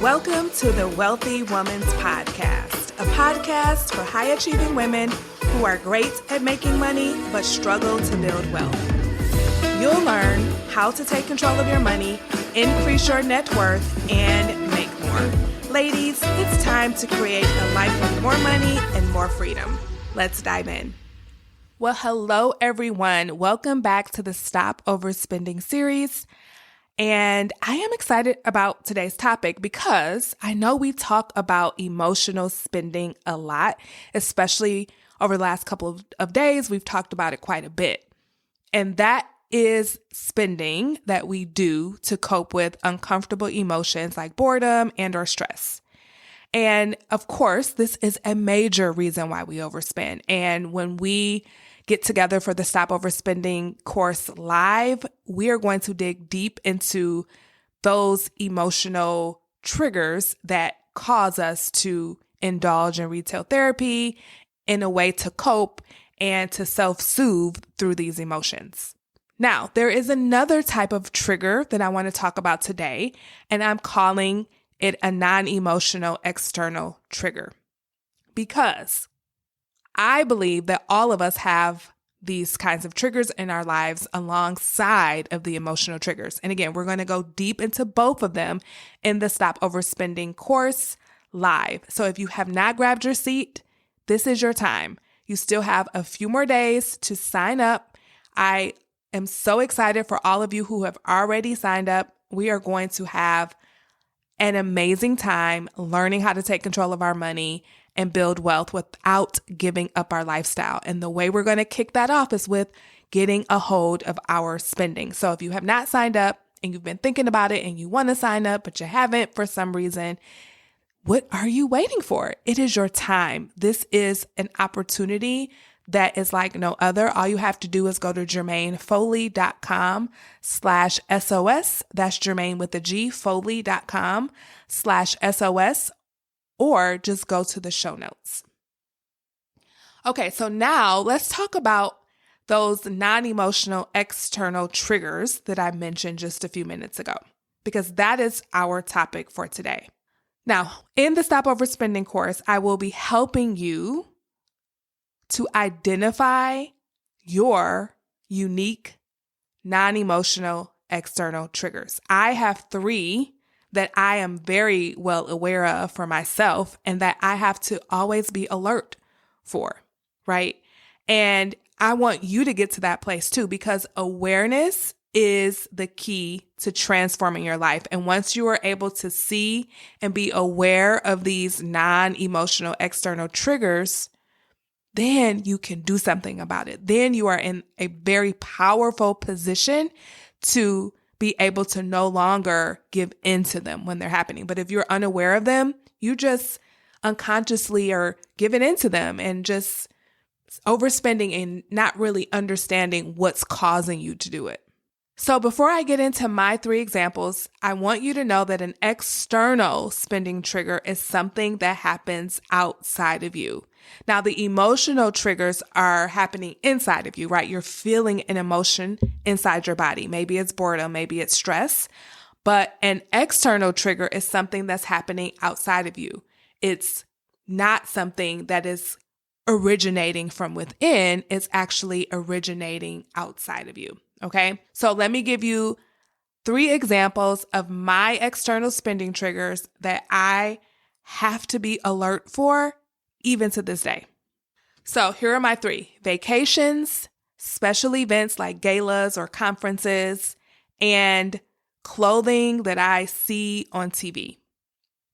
Welcome to the Wealthy Woman's Podcast, a podcast for high-achieving women who are great at making money but struggle to build wealth. You'll learn how to take control of your money, increase your net worth, and make more. Ladies, it's time to create a life with more money and more freedom. Let's dive in. Well, hello, everyone. Welcome back to the Stop Overspending series. And I am excited about today's topic because I know we talk about emotional spending a lot, especially over the last couple of days. We've talked about it quite a bit. And that is spending that we do to cope with uncomfortable emotions like boredom and or stress. And of course, this is a major reason why we overspend. And when we get together for the Stop Overspending course live, we are going to dig deep into those emotional triggers that cause us to indulge in retail therapy in a way to cope and to self-soothe through these emotions. Now, there is another type of trigger that I want to talk about today, and I'm calling it a non-emotional external trigger because I believe that all of us have these kinds of triggers in our lives alongside of the emotional triggers. And again, we're going to go deep into both of them in the Stop Overspending course live. So if you have not grabbed your seat, this is your time. You still have a few more days to sign up. I am so excited for all of you who have already signed up. We are going to have an amazing time learning how to take control of our money and build wealth without giving up our lifestyle. And the way we're going to kick that off is with getting a hold of our spending. So if you have not signed up and you've been thinking about it and you want to sign up, but you haven't for some reason, what are you waiting for? It is your time. This is an opportunity that is like no other. All you have to do is go to jermainefoley.com/SOS. That's Jermaine with a G, Foley.com/SOS. Or just go to the show notes. Okay, so now let's talk about those non-emotional external triggers that I mentioned just a few minutes ago, because that is our topic for today. Now, in the Stop Overspending course, I will be helping you to identify your unique non-emotional external triggers. I have 3 that I am very well aware of for myself and that I have to always be alert for, right? And I want you to get to that place too, because awareness is the key to transforming your life. And once you are able to see and be aware of these non-emotional external triggers, then you can do something about it. Then you are in a very powerful position to be able to no longer give into them when they're happening. But if you're unaware of them, you just unconsciously are giving into them and just overspending and not really understanding what's causing you to do it. So before I get into my 3 examples, I want you to know that an external spending trigger is something that happens outside of you. Now, the emotional triggers are happening inside of you, right? You're feeling an emotion inside your body. Maybe it's boredom, maybe it's stress, but an external trigger is something that's happening outside of you. It's not something that is originating from within. It's actually originating outside of you. Okay, so let me give you 3 examples of my external spending triggers that I have to be alert for even to this day. So here are my 3: vacations, special events like galas or conferences, and clothing that I see on TV.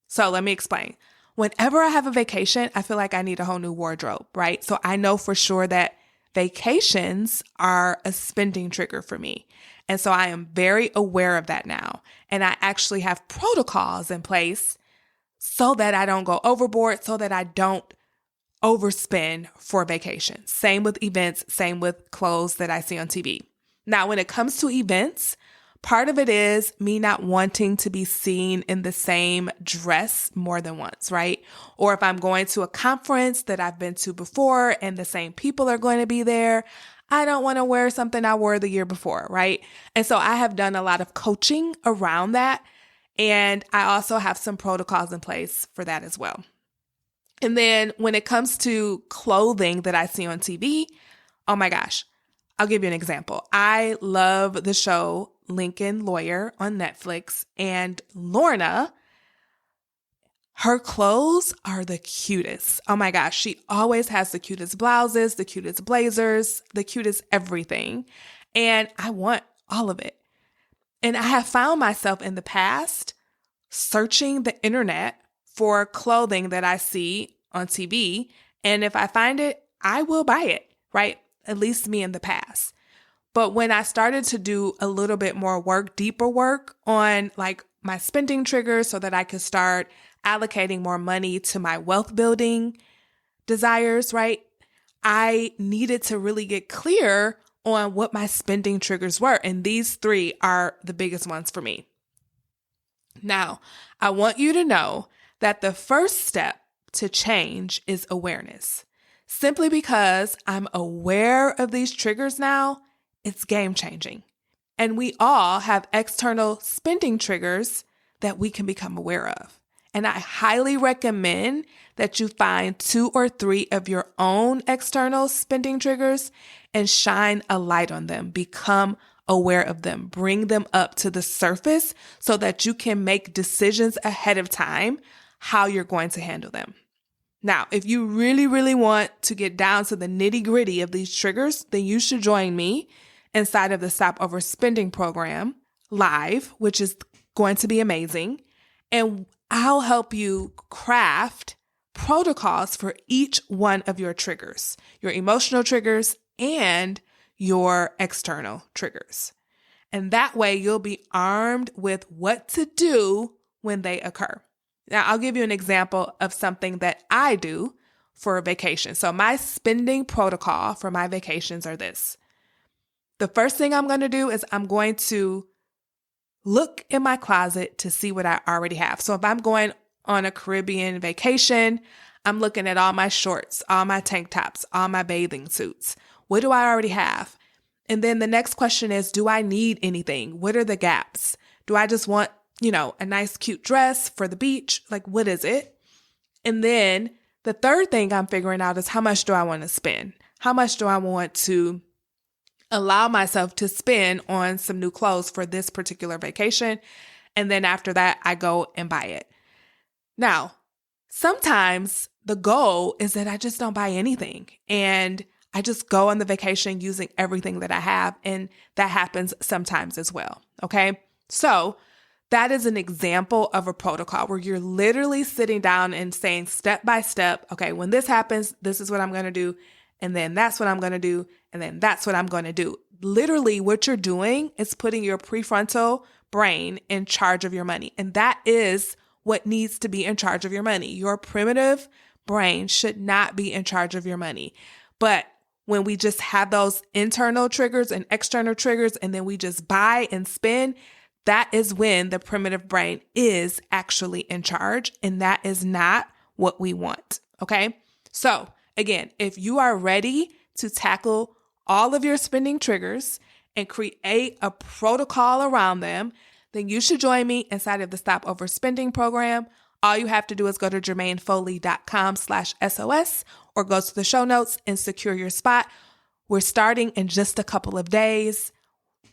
So let me explain. Whenever I have a vacation, I feel like I need a whole new wardrobe, right? So I know for sure that vacations are a spending trigger for me. And so I am very aware of that now. And I actually have protocols in place so that I don't go overboard, so that I don't overspend for vacation. Same with events, same with clothes that I see on TV. Now, when it comes to events, part of it is me not wanting to be seen in the same dress more than once, right? Or if I'm going to a conference that I've been to before and the same people are going to be there, I don't want to wear something I wore the year before, right? And so I have done a lot of coaching around that. And I also have some protocols in place for that as well. And then when it comes to clothing that I see on TV, oh my gosh, I'll give you an example. I love the show Lincoln Lawyer on Netflix, and Lorna, her clothes are the cutest. Oh my gosh, she always has the cutest blouses, the cutest blazers, the cutest everything. And I want all of it. And I have found myself in the past searching the internet for clothing that I see on TV. And if I find it, I will buy it, right? At least me in the past. But when I started to do a little bit more work, deeper work on like my spending triggers so that I could start allocating more money to my wealth building desires, right? I needed to really get clear on what my spending triggers were. And these 3 are the biggest ones for me. Now, I want you to know that the first step to change is awareness. Simply because I'm aware of these triggers now, it's game changing. And we all have external spending triggers that we can become aware of. And I highly recommend that you find 2 or 3 of your own external spending triggers and shine a light on them. Become aware of them. Bring them up to the surface so that you can make decisions ahead of time how you're going to handle them. Now, if you really, really want to get down to the nitty-gritty of these triggers, then you should join me inside of the Stop Overspending program live, which is going to be amazing. And I'll help you craft protocols for each one of your triggers, your emotional triggers and your external triggers. And that way you'll be armed with what to do when they occur. Now, I'll give you an example of something that I do for a vacation. So my spending protocol for my vacations are this. The first thing I'm going to do is I'm going to look in my closet to see what I already have. So if I'm going on a Caribbean vacation, I'm looking at all my shorts, all my tank tops, all my bathing suits. What do I already have? And then the next question is, do I need anything? What are the gaps? Do I just want, a nice cute dress for the beach? Like, what is it? And then the third thing I'm figuring out is how much do I want to spend? How much do I want to allow myself to spend on some new clothes for this particular vacation? And then after that, I go and buy it. Now, sometimes the goal is that I just don't buy anything and I just go on the vacation using everything that I have. And that happens sometimes as well. Okay. So that is an example of a protocol where you're literally sitting down and saying step by step, okay, when this happens, this is what I'm going to do. And then that's what I'm going to do. And then that's what I'm going to do. Literally what you're doing is putting your prefrontal brain in charge of your money. And that is what needs to be in charge of your money. Your primitive brain should not be in charge of your money. But when we just have those internal triggers and external triggers, and then we just buy and spend, that is when the primitive brain is actually in charge. And that is not what we want. Okay. So again, if you are ready to tackle all of your spending triggers and create a protocol around them, then you should join me inside of the Stop Overspending program. All you have to do is go to jermainefoley.com/SOS or go to the show notes and secure your spot. We're starting in just a couple of days.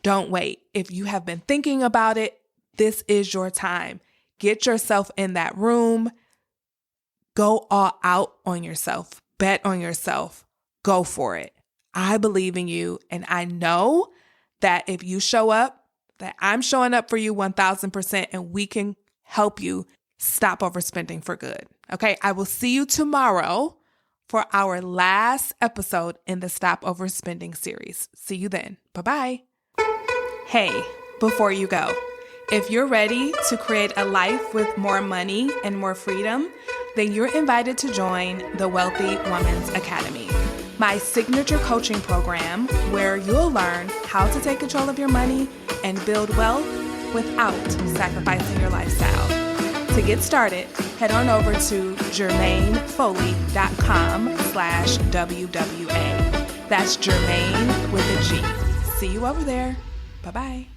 Don't wait. If you have been thinking about it, this is your time. Get yourself in that room. Go all out on yourself. Bet on yourself. Go for it. I believe in you. And I know that if you show up, that I'm showing up for you 1000%, and we can help you stop overspending for good. Okay. I will see you tomorrow for our last episode in the Stop Overspending series. See you then. Bye-bye. Hey, before you go, if you're ready to create a life with more money and more freedom, then you're invited to join the Wealthy Woman's Academy, my signature coaching program where you'll learn how to take control of your money and build wealth without sacrificing your lifestyle. To get started, head on over to jermainefoley.com/WWA. That's Jermaine with a G. See you over there. Bye-bye.